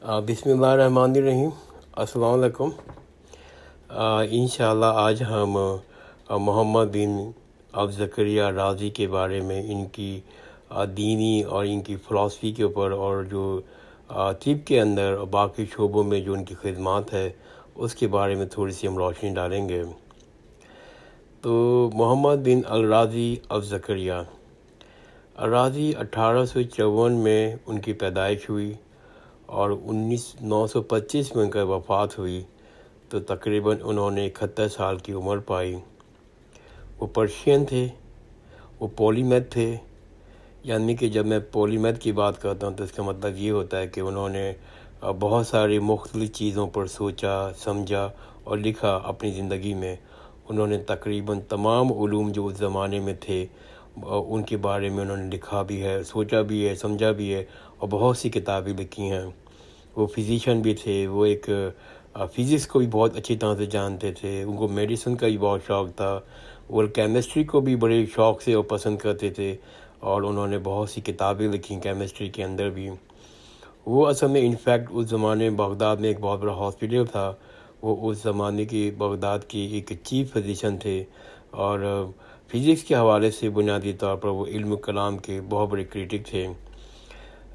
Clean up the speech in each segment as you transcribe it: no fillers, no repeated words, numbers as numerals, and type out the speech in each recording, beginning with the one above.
بسم اللہ الرحمن الرحیم۔ السلام علیکم۔ انشاءاللہ آج ہم محمد بن اب زکریا رازی کے بارے میں، ان کی دینی اور ان کی فلسفی کے اوپر، اور جو طب کے اندر اور باقی شعبوں میں جو ان کی خدمات ہے اس کے بارے میں تھوڑی سی ہم روشنی ڈالیں گے۔ تو محمد بن الرازی اب زکریا رازی 1854 میں ان کی پیدائش ہوئی اور 1925 میں ان کا وفات ہوئی، تو تقریباً انہوں نے 71 سال کی عمر پائی۔ وہ پرشین تھے، وہ پولی میتھ تھے، یعنی کہ جب میں پولی میتھ کی بات کرتا ہوں تو اس کا مطلب یہ ہوتا ہے کہ انہوں نے بہت ساری مختلف چیزوں پر سوچا، سمجھا اور لکھا اپنی زندگی میں۔ انہوں نے تقریباً تمام علوم جو اس زمانے میں تھے ان کے بارے میں انہوں نے لکھا بھی ہے، سوچا بھی ہے، سمجھا بھی ہے، اور بہت سی کتابیں لکھی ہیں۔ وہ فزیشین بھی تھے، وہ ایک فزکس کو بھی بہت اچھی طرح سے جانتے تھے، ان کو میڈیسن کا بھی بہت شوق تھا، وہ کیمسٹری کو بھی بڑے شوق سے وہ پسند کرتے تھے، اور انہوں نے بہت سی کتابیں لکھی کیمسٹری کے اندر بھی۔ وہ اصل میں انفیکٹ اس زمانے میں بغداد میں ایک بہت بڑا ہاسپٹل تھا، وہ اس زمانے کی بغداد کی ایک چیف فزیشین تھے، اور فزکس کے حوالے سے بنیادی طور پر وہ علم کلام کے بہت بڑے کریٹک تھے۔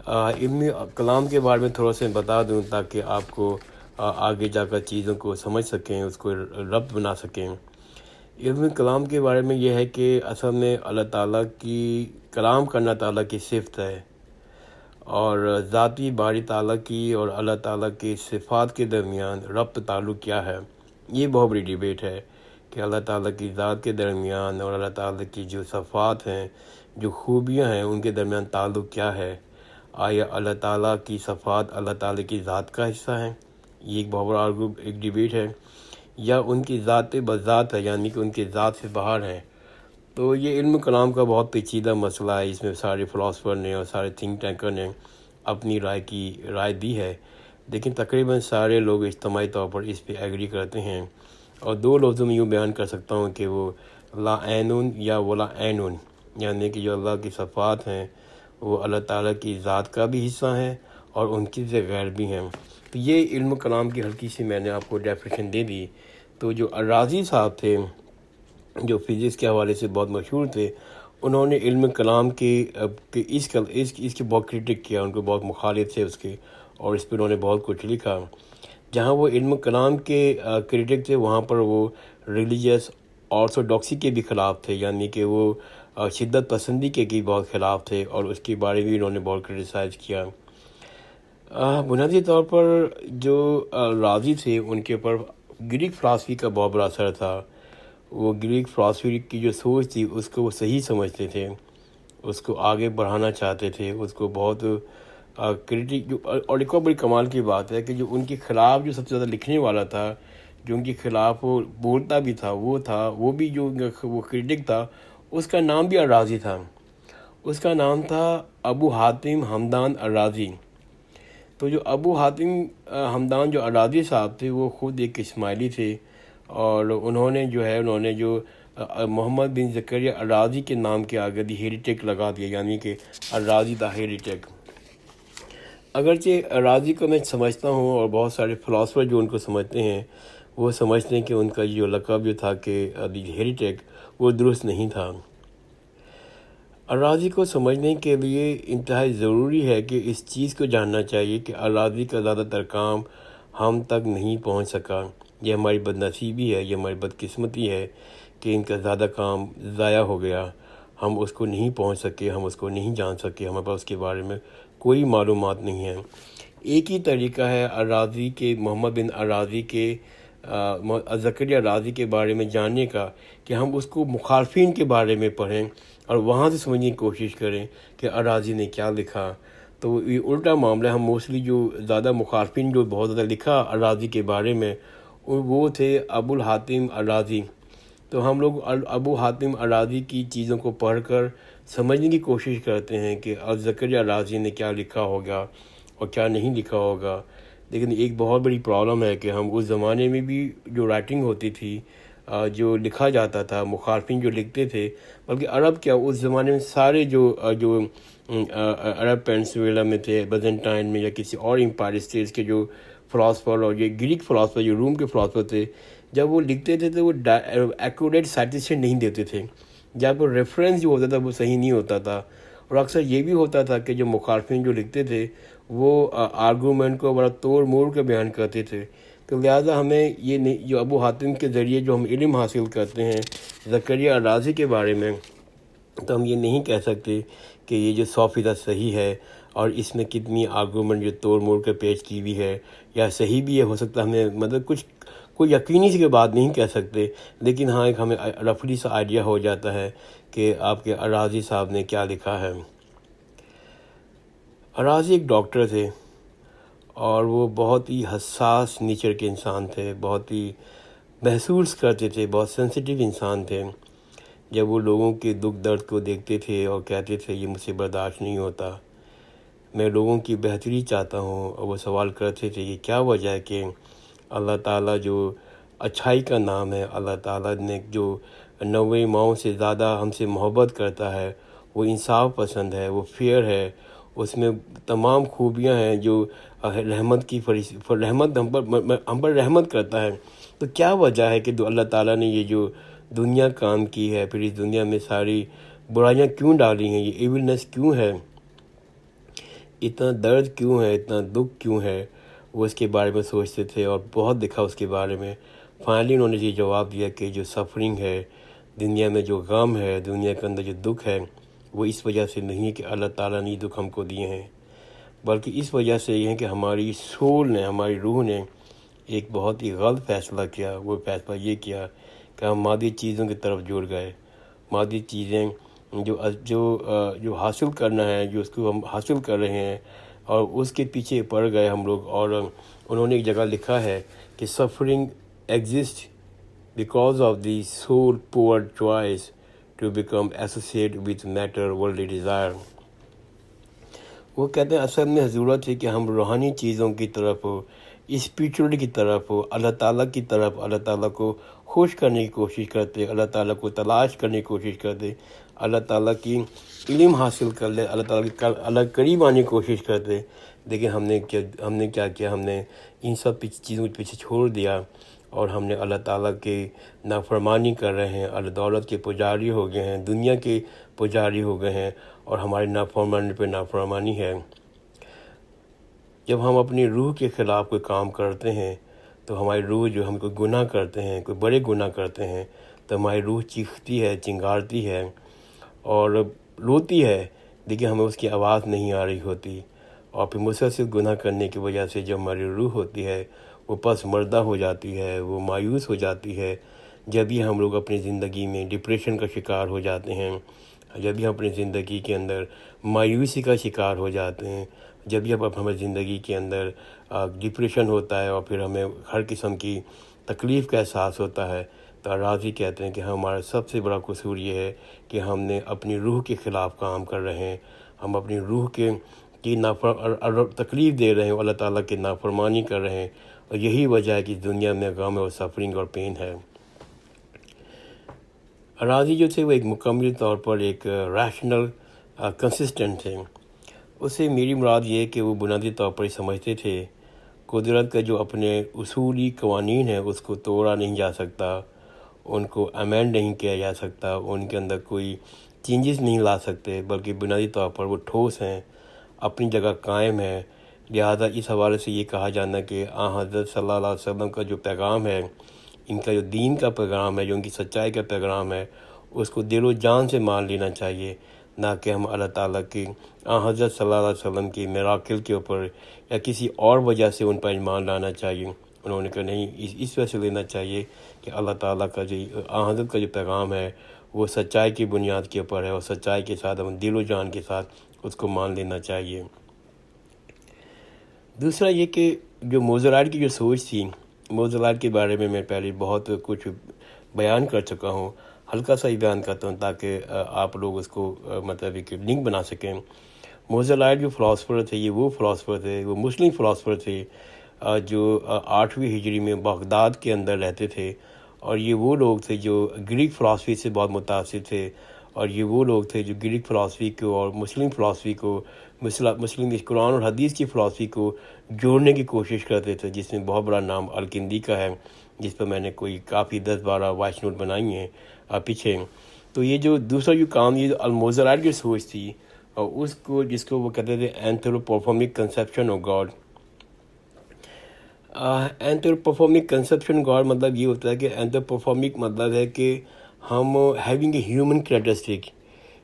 علم کلام کے بارے میں تھوڑا سا بتا دوں تاکہ آپ کو آگے جا کر چیزوں کو سمجھ سکیں، اس کو ربط بنا سکیں۔ علم کلام کے بارے میں یہ ہے کہ اصل میں اللہ تعالیٰ کی کلام کرنا تعالیٰ کی صفت ہے، اور ذاتی باری تعالیٰ کی اور اللہ تعالیٰ کی صفات کے درمیان ربط تعلق کیا ہے، یہ بہت بڑی ڈیبیٹ ہے کہ اللہ تعالیٰ کی ذات کے درمیان اور اللہ تعالیٰ کی جو صفات ہیں، جو خوبیاں ہیں، ان کے درمیان تعلق کیا ہے۔ آیا اللہ تعالیٰ کی صفات اللہ تعالیٰ کی ذات کا حصہ ہیں، یہ ایک بہت بڑا ایک ڈیبیٹ ہے، یا ان کی ذات بذات ہے، یعنی کہ ان کی ذات سے باہر ہیں۔ تو یہ علم کلام کا بہت پیچیدہ مسئلہ ہے، اس میں سارے فلاسفر نے اور سارے تھنک ٹینکر نے اپنی رائے دی ہے، لیکن تقریباً سارے لوگ اجتماعی طور پر اس پہ ایگری کرتے ہیں۔ اور دو لفظوں میں یوں بیان کر سکتا ہوں کہ وہ لا عینٌ یا ولا عینٌ، یعنی کہ جو اللہ کی صفات ہیں وہ اللہ تعالیٰ کی ذات کا بھی حصہ ہیں اور ان کی سے غیر بھی ہیں۔ تو یہ علم کلام کی ہلکی سی میں نے آپ کو ڈیفینیشن دے دی۔ تو جو الرازی صاحب تھے، جو فزکس کے حوالے سے بہت مشہور تھے، انہوں نے علم کلام کے اس کے بہت کرٹک کیا، ان کو بہت مخالف تھے اس کے، اور اس پہ انہوں نے بہت کچھ لکھا۔ جہاں وہ علم کلام کے کرٹک تھے، وہاں پر وہ ریلیجیس آرتھوڈاکسی کے بھی خلاف تھے، یعنی کہ وہ شدت پسندی کے بھی بہت خلاف تھے، اور اس کے بارے میں انہوں نے بہت کرٹیسائز کیا۔ بنیادی طور پر جو رازی تھے ان کے اوپر گریک فلسفی کا بہت بڑا اثر تھا۔ وہ گریک فلسفی کی جو سوچ تھی اس کو وہ صحیح سمجھتے تھے، اس کو آگے بڑھانا چاہتے تھے، اس کو بہت کرٹک۔ اور ایک اور بڑی کمال کی بات ہے کہ جو ان کے خلاف جو سب سے زیادہ لکھنے والا تھا، جو ان کے خلاف وہ بولتا بھی تھا، وہ بھی جو وہ کرٹک تھا، اس کا نام بھی الرازی تھا۔ اس کا نام تھا ابو حاتم حمدان الرازی۔ تو جو ابو حاتم حمدان جو الرازی صاحب تھے، وہ خود ایک اسماعیلی تھے، اور انہوں نے جو محمد بن زکریا الرازی کے نام کے آگے دی ہیریٹک لگا دیا، یعنی کہ الرازی دا ہیریٹک۔ اگرچہ الرازی کو میں سمجھتا ہوں، اور بہت سارے فلاسفر جو ان کو سمجھتے ہیں وہ سمجھتے ہیں کہ ان کا جو لقب جو تھا کہ دی ہیریٹک، وہ درست نہیں تھا۔ الرازی کو سمجھنے کے لیے انتہائی ضروری ہے کہ اس چیز کو جاننا چاہیے کہ الرازی کا زیادہ تر کام ہم تک نہیں پہنچ سکا۔ یہ ہماری بد نصیبی ہے، یہ ہماری بدقسمتی ہے کہ ان کا زیادہ کام ضائع ہو گیا، ہم اس کو نہیں پہنچ سکے، ہم اس کو نہیں جان سکے، ہمارے پاس اس کے بارے میں کوئی معلومات نہیں ہیں۔ ایک ہی طریقہ ہے الرازی کے، محمد بن الرازی کے زکریا رازی کے بارے میں جاننے کا، کہ ہم اس کو مخالفین کے بارے میں پڑھیں اور وہاں سے سمجھنے کی کوشش کریں کہ الرازی نے کیا لکھا۔ تو یہ الٹا معاملہ ہے، ہم موسٹلی جو زیادہ مخالفین جو بہت زیادہ لکھا الرازی کے بارے میں، وہ تھے ابو الحاتم الرازی۔ تو ہم لوگ ابو حاتم الرازی کی چیزوں کو پڑھ کر سمجھنے کی کوشش کرتے ہیں کہ زکریا رازی نے کیا لکھا ہوگا اور کیا نہیں لکھا ہوگا۔ لیکن ایک بہت بڑی پرابلم ہے کہ ہم اس زمانے میں بھی جو رائٹنگ ہوتی تھی جو لکھا جاتا تھا، مخالفین جو لکھتے تھے، بلکہ عرب کیا اس زمانے میں سارے جو عرب پینسویلا میں تھے، بیزنٹائن میں یا کسی اور امپائر اسٹیٹس کے جو فلاسفر اور یہ گریک فلاسفر، جو روم کے فلاسفر تھے، جب وہ لکھتے تھے تو وہ ایکوریٹ سائٹیشن نہیں دیتے تھے، جب وہ ریفرنس جو ہوتا تھا وہ صحیح نہیں ہوتا تھا، اور اکثر یہ بھی ہوتا تھا کہ جو مخالفین جو لکھتے تھے وہ آرگومنٹ کو بڑا توڑ موڑ کے بیان کرتے تھے، تو لہٰذا ہمیں یہ نہیں، جو ابو حاتم کے ذریعے جو ہم علم حاصل کرتے ہیں زکریا الرازی کے بارے میں، تو ہم یہ نہیں کہہ سکتے کہ یہ جو 100% صحیح ہے، اور اس میں کتنی آرگومنٹ جو توڑ موڑ کے پیش کی ہوئی ہے، یا صحیح بھی ہے، ہو سکتا ہے ہمیں مطلب کچھ کوئی یقینی سی بات نہیں کہہ سکتے، لیکن ہاں ایک ہمیں رفلی سا آئیڈیا ہو جاتا ہے کہ آپ کے الرازی صاحب نے کیا لکھا ہے۔ الرازی ایک ڈاکٹر تھے، اور وہ بہت ہی حساس نیچر کے انسان تھے، بہت ہی محسوس کرتے تھے، بہت سینسیٹیو انسان تھے۔ جب وہ لوگوں کے دکھ درد کو دیکھتے تھے اور کہتے تھے یہ مجھ سے برداشت نہیں ہوتا، میں لوگوں کی بہتری چاہتا ہوں، اور وہ سوال کرتے تھے یہ کیا وجہ ہے کہ اللہ تعالیٰ جو اچھائی کا نام ہے، اللہ تعالیٰ نے جو 90 ماؤں سے زیادہ ہم سے محبت کرتا ہے، وہ انصاف پسند ہے، وہ فیئر ہے، اس میں تمام خوبیاں ہیں، جو رحمت کی رحمت ہم پر رحمت کرتا ہے، تو کیا وجہ ہے کہ اللہ تعالیٰ نے یہ جو دنیا کام کی ہے، پھر اس دنیا میں ساری برائیاں کیوں ڈالی ہیں، یہ ایونس کیوں ہے، اتنا درد کیوں ہے، اتنا دکھ کیوں ہے، وہ اس کے بارے میں سوچتے تھے اور بہت لکھا اس کے بارے میں۔ فائنلی انہوں نے یہ جواب دیا کہ جو سفرنگ ہے دنیا میں، جو غم ہے دنیا کے اندر، جو دکھ ہے، وہ اس وجہ سے نہیں کہ اللہ تعالیٰ نے دکھ ہم کو دیے ہیں، بلکہ اس وجہ سے یہ ہے کہ ہماری سول نے، ہماری روح نے ایک بہت ہی غلط فیصلہ کیا۔ وہ فیصلہ یہ کیا کہ ہم مادی چیزوں کی طرف جڑ گئے، مادی چیزیں جو حاصل کرنا ہے، جو اس کو ہم حاصل کر رہے ہیں، اور اس کے پیچھے پڑ گئے ہم لوگ۔ اور انہوں نے ایک جگہ لکھا ہے کہ suffering exist because of the soul poor choice to become associate with matter worldly desire. وہ کہتے ہیں اصل میں ضرورت ہے کہ ہم روحانی چیزوں کی طرف، اسپریچولی کی طرف، اللہ تعالیٰ کی طرف، اللہ تعالیٰ کو خوش کرنے کی کوشش کرتے، اللہ تعالیٰ کو تلاش کرنے کی کوشش کرتے، اللہ تعالیٰ کی علم حاصل کر لے، اللہ تعالیٰ کے اللہ قریب آنے کی کوشش کرتے، لیکن ہم نے کیا کیا، ہم نے ان سب چیزوں کے پیچھے چھوڑ دیا، اور ہم نے اللہ تعالیٰ کے نافرمانی کر رہے ہیں، اللہ دولت کے پجاری ہو گئے ہیں، دنیا کے پجاری ہو گئے ہیں، اور ہماری نافرمانی پہ نافرمانی ہے۔ جب ہم اپنی روح کے خلاف کوئی کام کرتے ہیں تو ہماری روح جو ہم کوئی گناہ کرتے ہیں، کوئی بڑے گناہ کرتے ہیں، تو ہماری روح چیختی ہے، چنگارتی ہے اور روتی ہے، لیکن ہمیں اس کی آواز نہیں آ رہی ہوتی، اور پھر مسلسل گناہ کرنے کی وجہ سے جو ہماری روح ہوتی ہے وہ پس مردہ ہو جاتی ہے، وہ مایوس ہو جاتی ہے۔ جب بھی ہم لوگ اپنی زندگی میں ڈپریشن کا شکار ہو جاتے ہیں، جب بھی ہم اپنی زندگی کے اندر مایوسی کا شکار ہو جاتے ہیں، جب بھی ہماری زندگی کے اندر ڈپریشن ہوتا ہے، اور پھر ہمیں ہر قسم کی تکلیف کا احساس ہوتا ہے، تو الرازی کہتے ہیں کہ ہمارا سب سے بڑا قصور یہ ہے کہ ہم نے اپنی روح کے خلاف کام کر رہے ہیں، ہم اپنی روح کی تکلیف دے رہے ہیں، اللہ تعالیٰ کی نافرمانی کر رہے ہیں، اور یہی وجہ ہے کہ اس دنیا میں غم اور سفرنگ اور پین ہے۔ الرازی جو تھے وہ ایک مکمل طور پر ایک ریشنل کنسسٹنٹ تھے۔ اس سے میری مراد یہ ہے کہ وہ بنیادی طور پر سمجھتے تھے قدرت کا جو اپنے اصولی قوانین ہیں اس کو توڑا نہیں جا سکتا، ان کو امینڈ نہیں کیا جا سکتا، ان کے اندر کوئی چینجز نہیں لا سکتے، بلکہ بنیادی طور پر وہ ٹھوس ہیں، اپنی جگہ قائم ہیں۔ لہذا اس حوالے سے یہ کہا جانا کہ حضرت صلی اللہ علیہ وسلم کا جو پیغام ہے، ان کا جو دین کا پیغام ہے، جو ان کی سچائی کا پیغام ہے، اس کو دل و جان سے مان لینا چاہیے، نہ کہ ہم اللہ تعالیٰ کی حضرت صلی اللہ علیہ وسلم کی میراکل کے اوپر یا کسی اور وجہ سے ان پر ایمان لانا چاہیے۔ انہوں نے کہا نہیں، اس وجہ سے لینا چاہیے کہ اللہ تعالیٰ کا جو حضرت کا جو پیغام ہے وہ سچائی کی بنیاد کے اوپر ہے، اور سچائی کے ساتھ ہم دل و جان کے ساتھ اس کو مان لینا چاہیے۔ دوسرا یہ کہ جو موزلائٹ کی جو سوچ تھی، موزلائٹ کے بارے میں پہلے بہت کچھ بیان کر چکا ہوں، ہلکا سا ہی بیان کرتا ہوں تاکہ آپ لوگ اس کو مطلب ایک لنک بنا سکیں۔ موزلائٹ جو فلاسفر تھے، یہ وہ فلاسفر تھے، وہ مسلم فلاسفر تھے جو 8ویں ہجری میں بغداد کے اندر رہتے تھے، اور یہ وہ لوگ تھے جو گریک فلاسفی سے بہت متاثر تھے، اور یہ وہ لوگ تھے جو گریک فلاسفی کو اور مسلم فلاسفی کو، مسلم قرآن اور حدیث کی فلاسفی کو جوڑنے کی کوشش کرتے تھے، جس میں بہت بڑا نام الکندی کا ہے، جس پر میں نے کوئی کافی 10-12 وائس نوٹ بنائی ہیں پیچھے۔ تو یہ جو دوسرا جو کام، یہ جو الموزرائٹ کی سوچ تھی، اور اس کو جس کو وہ کہتے تھے anthropomorphic conception of god. Anthropomorphic conception god مطلب یہ ہوتا ہے کہ اینتھروپوفارمک مطلب ہے کہ ہم ہیونگ اے ہیومن کریکٹرسٹک،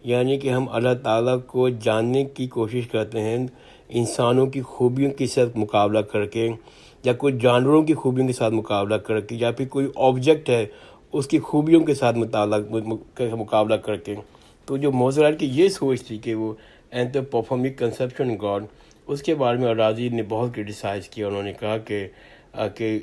یعنی کہ ہم اللہ تعالیٰ کو جاننے کی کوشش کرتے ہیں انسانوں کی خوبیوں کے ساتھ مقابلہ کر کے، یا کوئی جانوروں کی خوبیوں کے ساتھ مقابلہ کر کے، یا پھر کوئی آبجیکٹ ہے اس کی خوبیوں کے ساتھ مقابلہ کر کے۔ تو جو موزرائٹ کی یہ سوچ تھی کہ وہ اینتھروپوفارمک کنسیپشن گاڈ، اس کے بارے میں الرازی نے بہت کرٹیسائز کیا۔ انہوں نے کہا کہ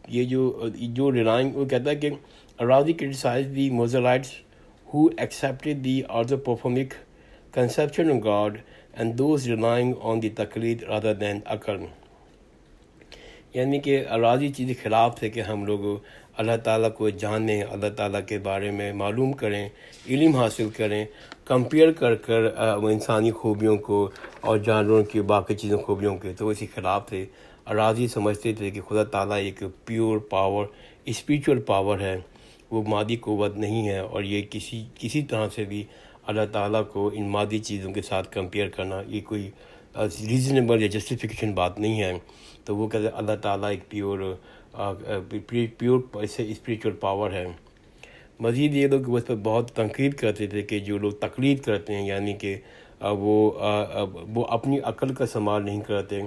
یہ جو ریلائنگ، وہ کہتا ہے کہ Al Razi criticize the Mutazilites who accepted the anthropomorphic conception of God and those relying on the taqlid rather than aql۔ یعنی کہ الرازی چیز خلاف تھے کہ ہم لوگ اللہ تعالیٰ کو جانیں، اللہ تعالیٰ کے بارے میں معلوم کریں، علم حاصل کریں، کمپیئر کر انسانی خوبیوں کو اور جانوروں کی باقی چیزوں خوبیوں کے، تو اسی خلاف تھے۔ الرازی سمجھتے تھے کہ خدا تعالیٰ ایک پیور پاور، اسپریچول پاور ہے، وہ مادی قوت نہیں ہے، اور یہ کسی طرح سے بھی اللہ تعالیٰ کو ان مادی چیزوں کے ساتھ کمپیئر کرنا یہ کوئی ریزنیبل یا جسٹیفیکیشن بات نہیں ہے۔ تو وہ کہتے ہیں اللہ تعالیٰ ایک پیور اسپریچول پاور ہے۔ مزید یہ لوگ اس پر بہت تنقید کرتے تھے کہ جو لوگ تقلید کرتے ہیں، یعنی کہ وہ اپنی عقل کا استعمال نہیں کرتے،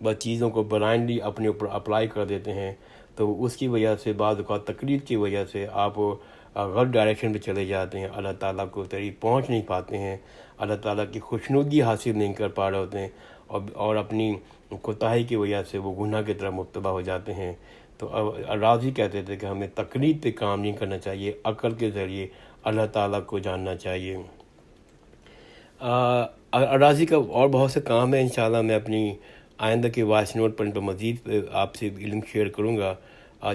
بس چیزوں کو بلائنڈلی اپنے اوپر اپلائی کر دیتے ہیں، تو اس کی وجہ سے بعض اوقات تقلید کی وجہ سے آپ غلط ڈائریکشن پہ چلے جاتے ہیں، اللہ تعالیٰ کو قریب پہنچ نہیں پاتے ہیں، اللہ تعالیٰ کی خوشنودی حاصل نہیں کر پا رہے ہوتے ہیں، اور اپنی کوتاہی کی وجہ سے وہ گناہ کی طرف مبتلا ہو جاتے ہیں۔ تو الرازی کہتے تھے کہ ہمیں تقلید پہ کام نہیں کرنا چاہیے، عقل کے ذریعے اللہ تعالیٰ کو جاننا چاہیے۔ الرازی کا اور بہت سے کام ہے، انشاءاللہ میں اپنی آئندہ کے وائس نوٹ پر ان پر مزید آپ سے علم شیئر کروں گا۔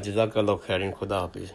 جزاک اللہ خیرن، خدا حافظ۔